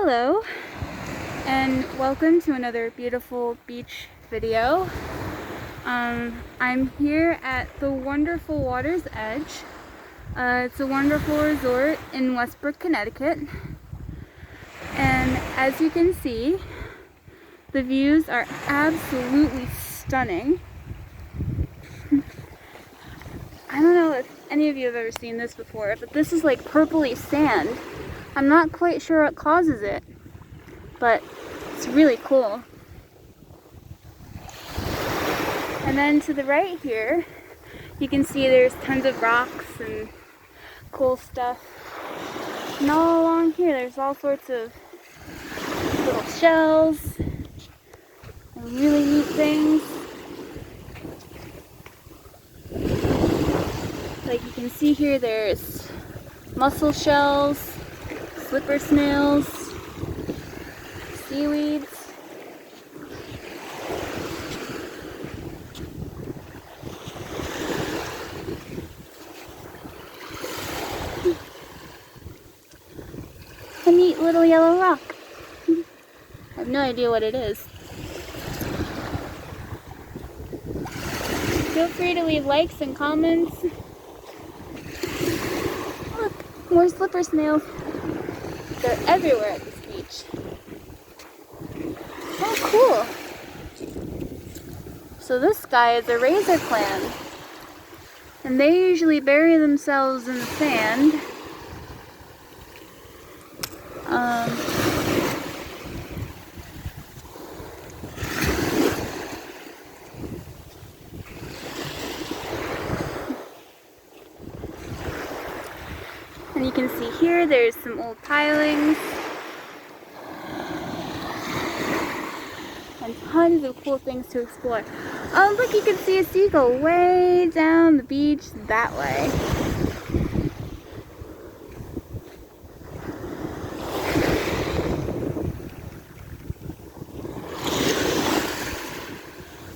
Hello, and welcome to another beautiful beach video. I'm here at the Wonderful Water's Edge. It's a wonderful resort in Westbrook, Connecticut. And as you can see, the views are absolutely stunning. I don't know if any of you have ever seen this before, but this is like purpley sand. I'm not quite sure what causes it, but it's really cool. And then to the right here, you can see there's tons of rocks and cool stuff. And all along here, there's all sorts of little shells and really neat things. Like you can see here, there's mussel shells, slipper snails, seaweeds. A neat little yellow rock. I have no idea what it is. Feel free to leave likes and comments. Look, more slipper snails. They're everywhere at this beach. Oh, cool. So this guy is a razor clam. And they usually bury themselves in the sand. And you can see here, there's some old pilings. And tons of cool things to explore. Oh, look, you can see a seagull way down the beach that way.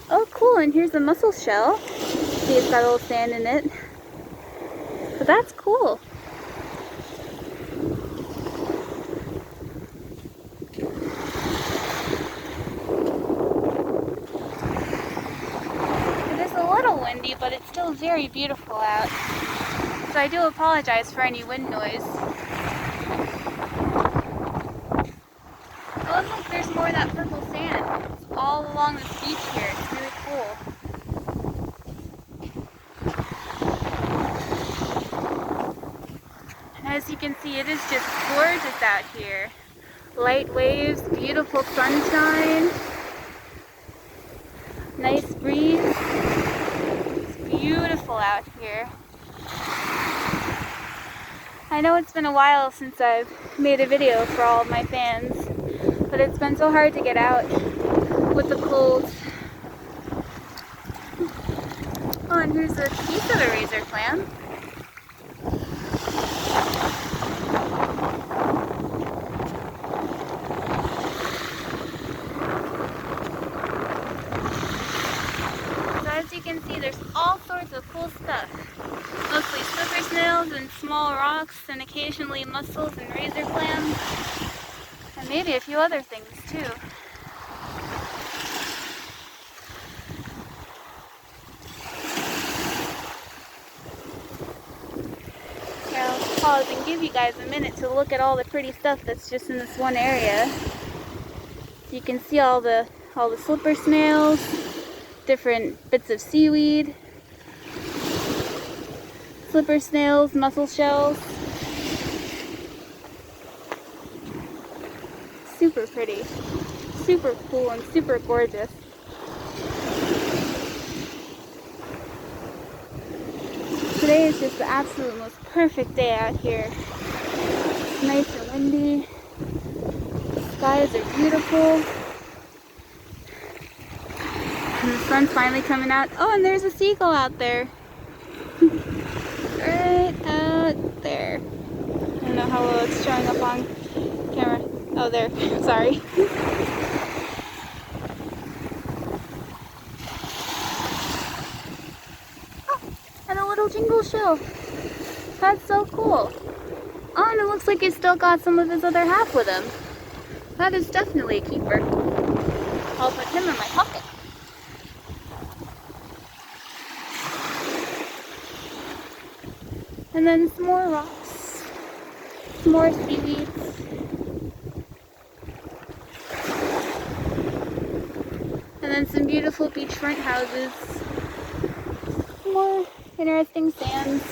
Oh, cool, and here's a mussel shell. See, it's got a little sand in it. But that's cool. Windy, but it's still very beautiful out. So I do apologize for any wind noise. Oh, look, there's more of that purple sand. It's all along this beach here. It's really cool. And as you can see, it is just gorgeous out here. Light waves, beautiful sunshine, nice breeze. Beautiful out here. I know it's been a while since I've made a video for all of my fans, but it's been so hard to get out with the cold. Oh, and here's a piece of a razor clam. As you can see, there's all sorts of cool stuff. Mostly slipper snails and small rocks, and occasionally mussels and razor clams. And maybe a few other things too. Here, I'll pause and give you guys a minute to look at all the pretty stuff that's just in this one area. So you can see all the slipper snails, different bits of seaweed, slipper snails, mussel shells. Super pretty, super cool, and super gorgeous. Today is just the absolute most perfect day out here. It's nice and windy. The skies are beautiful. And the sun's finally coming out. Oh, and there's a seagull out there. Right out there. I don't know how well it's showing up on camera. Oh, there. Sorry. Oh, and a little jingle shell. That's so cool. Oh, and it looks like he's still got some of his other half with him. That is definitely a keeper. I'll put him in my pocket. And then some more rocks, some more seaweeds. And then some beautiful beachfront houses. Some more interesting sands.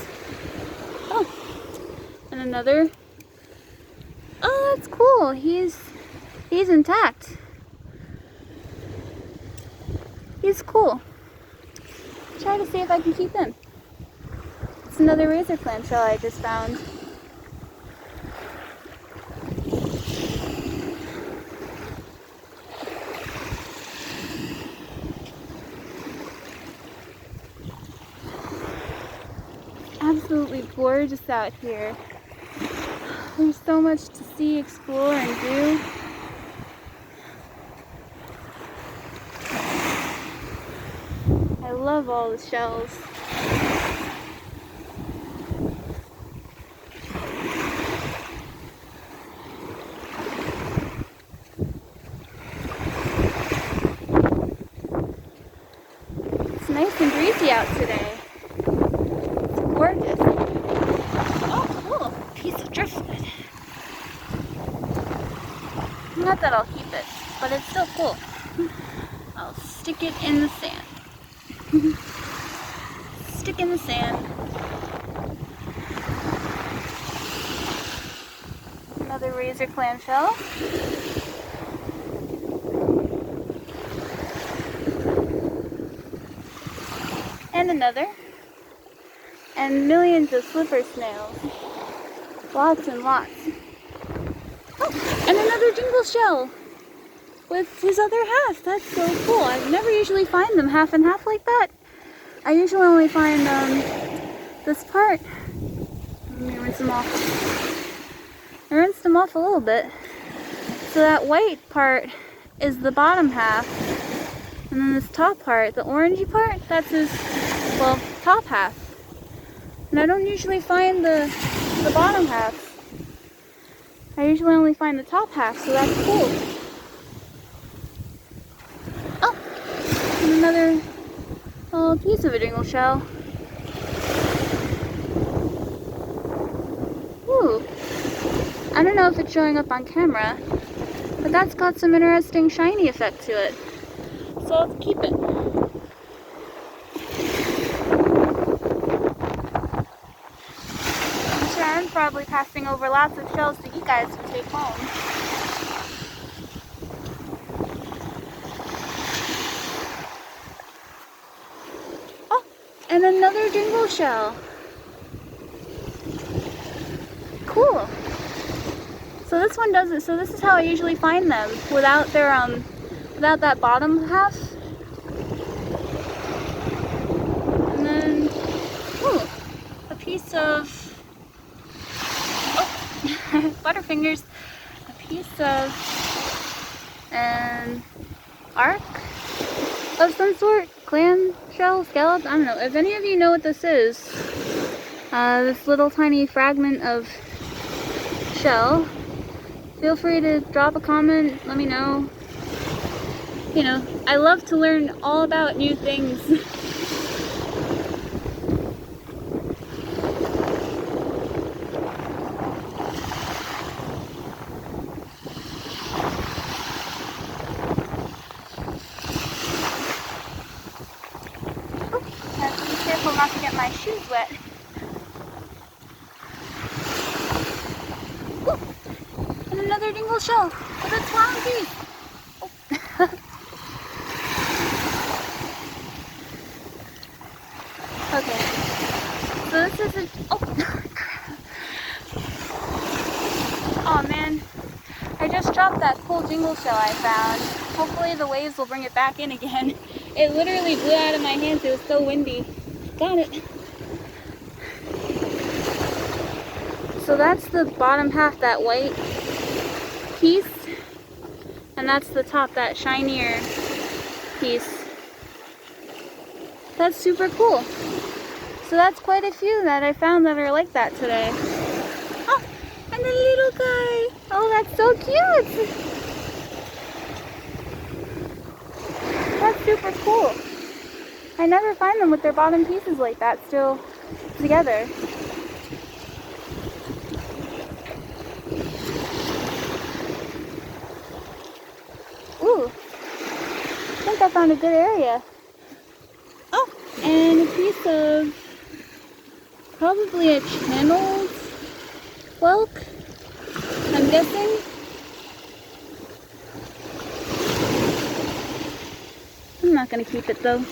Oh, and another. Oh, that's cool. He's intact. He's cool. Try to see if I can keep him. It's another razor clamshell I just found. Absolutely gorgeous out here. There's so much to see, explore, and do. I love all the shells. It's nice and breezy out today. It's gorgeous. Oh, cool. Piece of driftwood. Not that I'll keep it, but it's still cool. I'll stick it in the sand. Stick in the sand. Another razor clamshell. And another. And millions of slipper snails. Lots and lots. Oh, and another jingle shell with his other half. That's so cool. I never usually find them half and half like that. I usually only find this part. Let me rinse them off. I rinsed them off a little bit. So that white part is the bottom half. And then this top part, the orangey part, that's his, well, top half. And I don't usually find the bottom half. I usually only find the top half, so that's cool. Oh, and another little piece of a jingle shell. Ooh, I don't know if it's showing up on camera, but that's got some interesting shiny effect to it. So let's keep it. I'm sure I'm probably passing over lots of shells that you guys can take home. Oh, and another jingle shell. Cool. So this one does it. So this is how I usually find them without their without that bottom half. And then, ooh, a piece of, oh, Butterfingers, a piece of an arc of some sort, clam shell, scallop, I don't know. If any of you know what this is, this little tiny fragment of shell, feel free to drop a comment, let me know. You know, I love to learn all about new things. Oh, I have to be careful not to get my shoes wet. Ooh, and another dingle shell with a clown piece. Oh. Okay, so this is a, oh, crap. Oh man, I just dropped that cool jingle shell I found. Hopefully the waves will bring it back in again. It literally blew out of my hands, it was so windy. Got it. So that's the bottom half, that white piece, and that's the top, that shinier piece. That's super cool. So that's quite a few that I found that are like that today. Oh, and the little guy. Oh, that's so cute. super cool. I never find them with their bottom pieces like that still together. Ooh, I think I found a good area. Oh, and a piece of probably a channeled whelk, I'm guessing. I'm not gonna keep it though.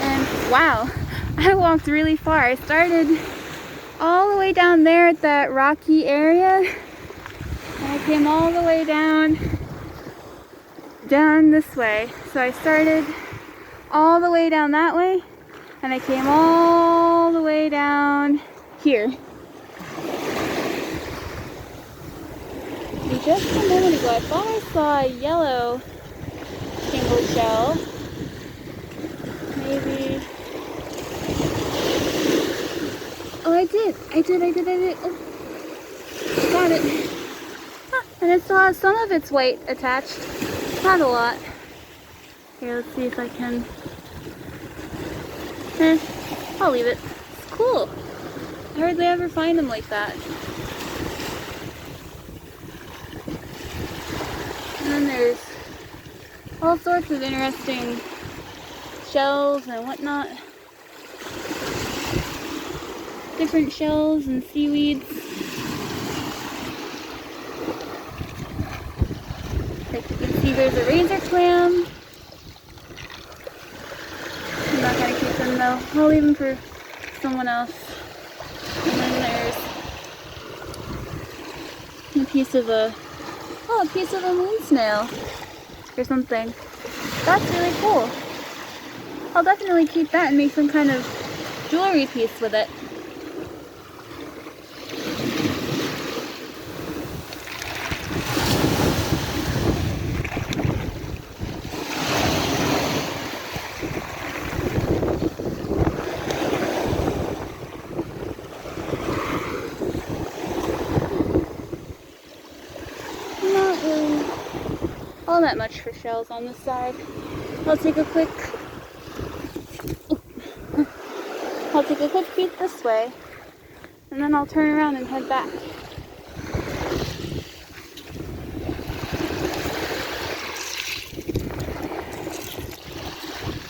And wow, I walked really far. I started all the way down there at that rocky area, and I came all the way down this way. So I started all the way down that way, and I came all the way down here. And just a moment ago, I thought I saw a yellow shingle shell. Maybe. Oh, I did. Oh, got it. Huh. And it still has some of its weight attached. Not a lot. Here, let's see if I can. I'll leave it. It's cool. I hardly ever find them like that. And then there's all sorts of interesting shells and whatnot. Different shells and seaweeds. Like you can see, there's a razor clam. I'm not gonna keep them though. I'll leave them for someone else. And then there's a piece of a moon snail or something. That's really cool. I'll definitely keep that and make some kind of jewelry piece with it. Not really all that much for shells on this side. I'll take a quick peek this way, and then I'll turn around and head back.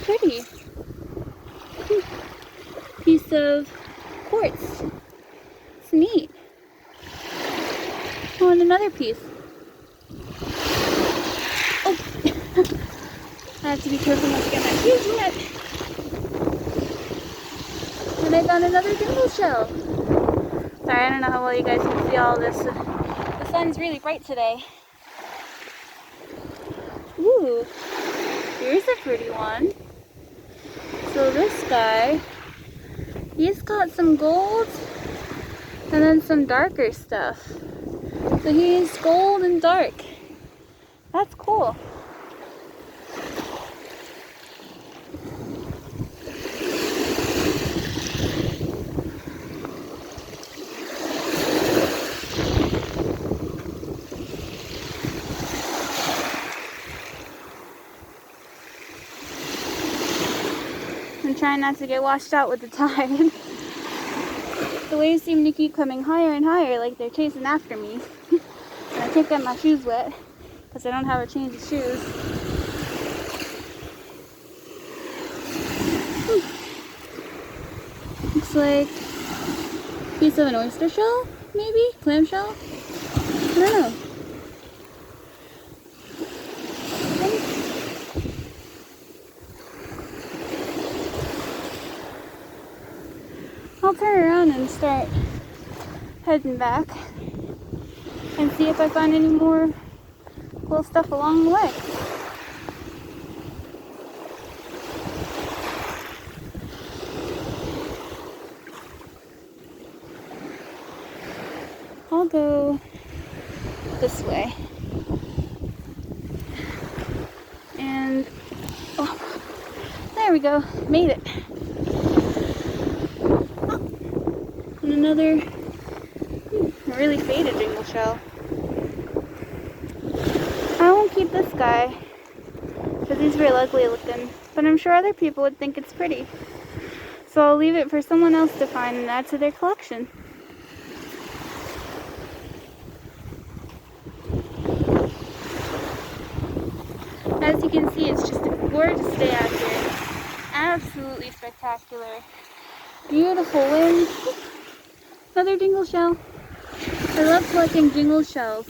Pretty. Piece of quartz. It's neat. Oh, and another piece. Oh! I have to be careful not to get my shoes wet. And I found another dimple shell. Sorry, I don't know how well you guys can see all this. The sun's really bright today. Ooh, here's a pretty one. So this guy, he's got some gold and then some darker stuff. So he's gold and dark. That's cool. I'm trying not to get washed out with the tide. The waves seem to keep coming higher and higher, like they're chasing after me. And I can't get my shoes wet because I don't have a change of shoes. Looks like a piece of an oyster shell, maybe? Clam shell? I don't know. I'll turn around and start heading back and see if I find any more cool stuff along the way. I'll go this way. And oh, there we go, made it. And another a really faded jingle shell. I won't keep this guy because he's real ugly looking, but I'm sure other people would think it's pretty. So I'll leave it for someone else to find and add to their collection. As you can see, it's just a gorgeous day out here. Absolutely spectacular. Beautiful wind. Another jingle shell. I love collecting jingle shells.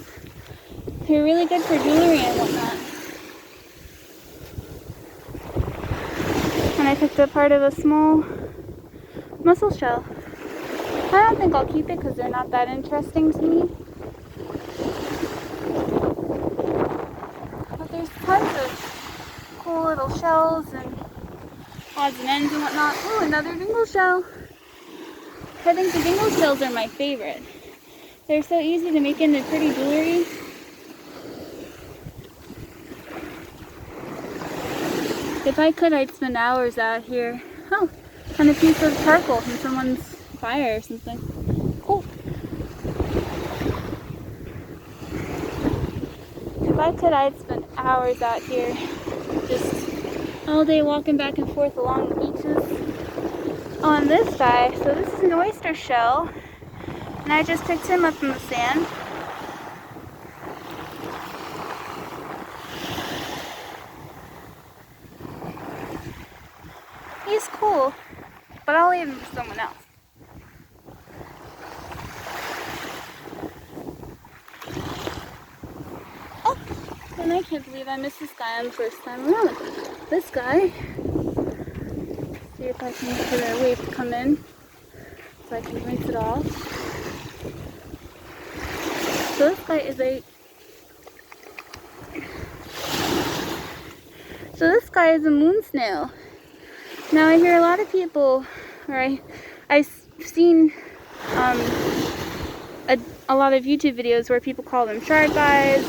They're really good for jewelry and whatnot. And I picked up part of a small mussel shell. I don't think I'll keep it because they're not that interesting to me. But there's tons of cool little shells and odds and ends and whatnot. Ooh, another jingle shell. I think the jingle shells are my favorite. They're so easy to make into pretty jewelry. If I could, I'd spend hours out here. Oh, and a piece of charcoal from someone's fire or something. Cool. If I could, I'd spend hours out here. Just all day walking back and forth along the beaches. On this guy, so this is an oyster shell. And I just picked him up from the sand. He's cool, but I'll leave him for someone else. Oh, and I can't believe I missed this guy on the first time around. This guy, see if I can get a wave to come in so I can rinse it off. So this guy is a moon snail. Now I hear a lot of people, or I've seen a lot of YouTube videos where people call them shard guys,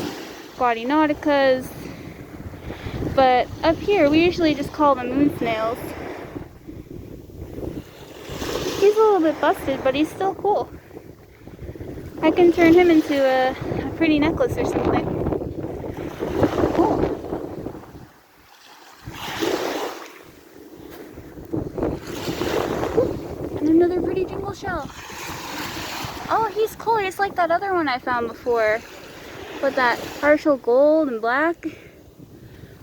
Gaudinauticas, but up here we usually just call them moon snails. He's a little bit busted, but he's still cool. I can turn him into a pretty necklace or something. Cool. And another pretty jingle shell. Oh, he's cool. He's like that other one I found before. With that partial gold and black.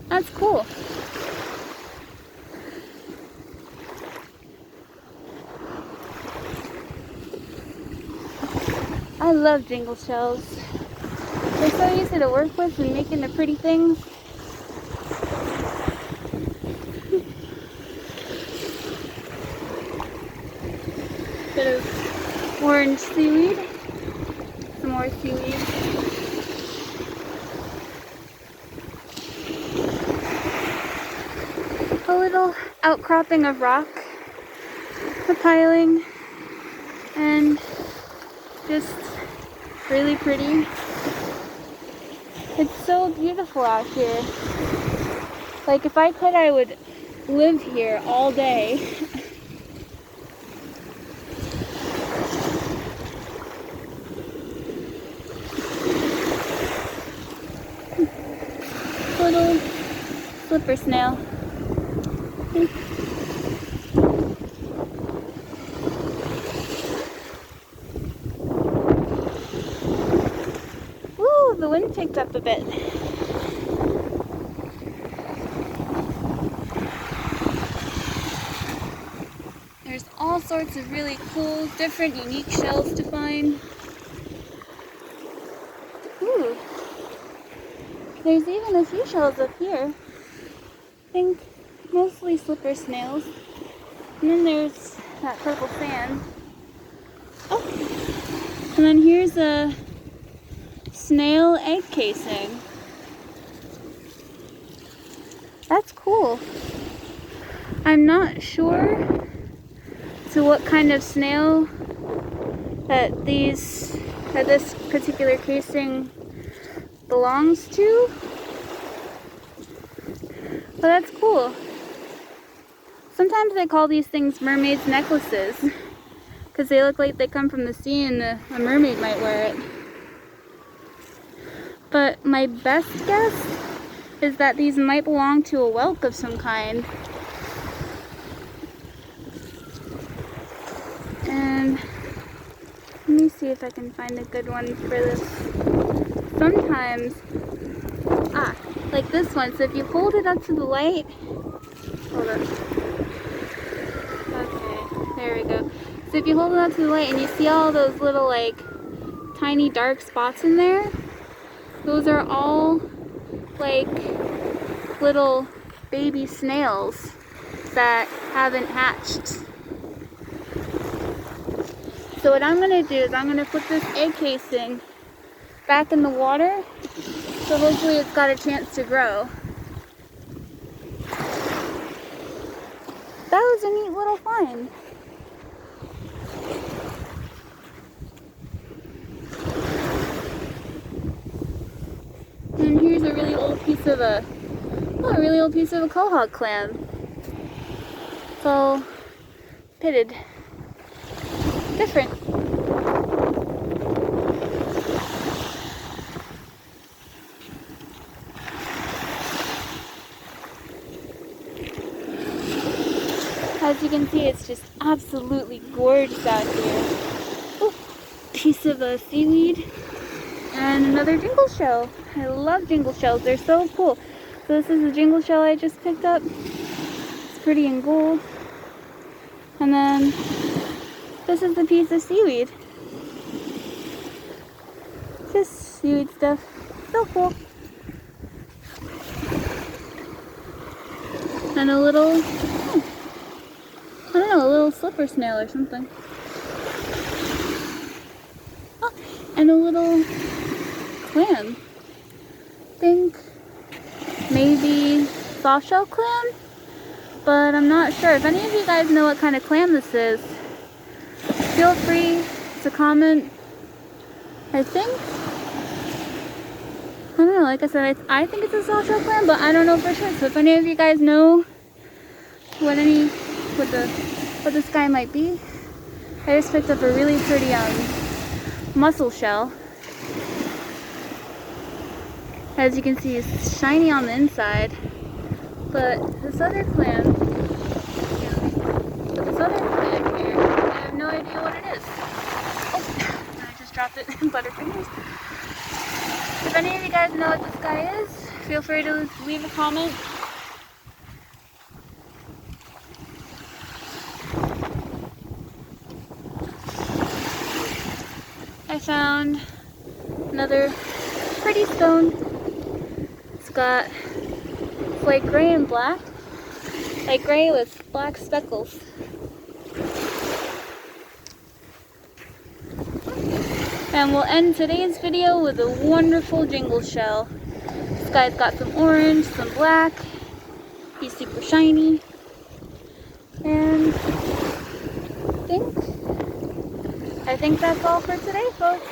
That's cool. I love jingle shells. They're so easy to work with and make into pretty things. Bit of orange seaweed. Some more seaweed. A little outcropping of rock. A piling. And just really pretty. It's so beautiful out here. Like if I could, I would live here all day. Little slipper snail. Woo, the wind picked up a bit. There's all sorts of really cool, different, unique shells to find. Ooh. There's even a few shells up here. I think mostly slipper snails. And then there's that purple sand. Oh! And then here's a snail egg casing. That's cool. I'm not sure to what kind of snail that this particular casing belongs to, but that's cool. Sometimes they call these things mermaids' necklaces because they look like they come from the sea and a mermaid might wear it. But my best guess is that these might belong to a whelk of some kind. And let me see if I can find a good one for this. Sometimes, like this one. So if you hold it up to the light, hold up. Okay, there we go. So if you hold it up to the light and you see all those little like tiny dark spots in there, those are all like little baby snails that haven't hatched. So what I'm gonna do is I'm gonna put this egg casing back in the water, so hopefully it's got a chance to grow. That was a neat little find. And here's a really old piece of a quahog clam. It's all pitted. Different. As you can see, it's just absolutely gorgeous out here. Ooh, piece of a seaweed and another jingle shell. I love jingle shells, they're so cool. So this is the jingle shell I just picked up. It's pretty in gold. And then this is the piece of seaweed. Just seaweed stuff. So cool. And a little, I don't know, a little slipper snail or something. Oh, and a little clam. I think maybe soft shell clam, but I'm not sure. If any of you guys know what kind of clam this is, feel free to comment. I don't know, like I said, I think it's a soft shell clam, but I don't know for sure. So if any of you guys know what this guy might be, I just picked up a really pretty mussel shell. As you can see, it's shiny on the inside, but this other clam here, I have no idea what it is. Oh, I just dropped it. Butterfingers. If any of you guys know what this guy is, feel free to leave a comment. I found another pretty stone. It's like gray and black, like gray with black speckles. And we'll end today's video with a wonderful jingle shell. This guy's got some orange, some black. He's super shiny. And I think that's all for today, folks.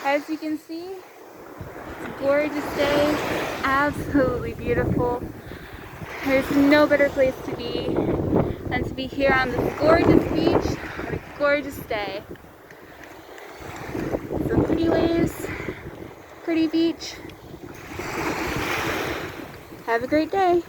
As you can see, it's a gorgeous day, absolutely beautiful. There's no better place to be than to be here on this gorgeous beach on a gorgeous day. Some pretty waves, pretty beach. Have a great day.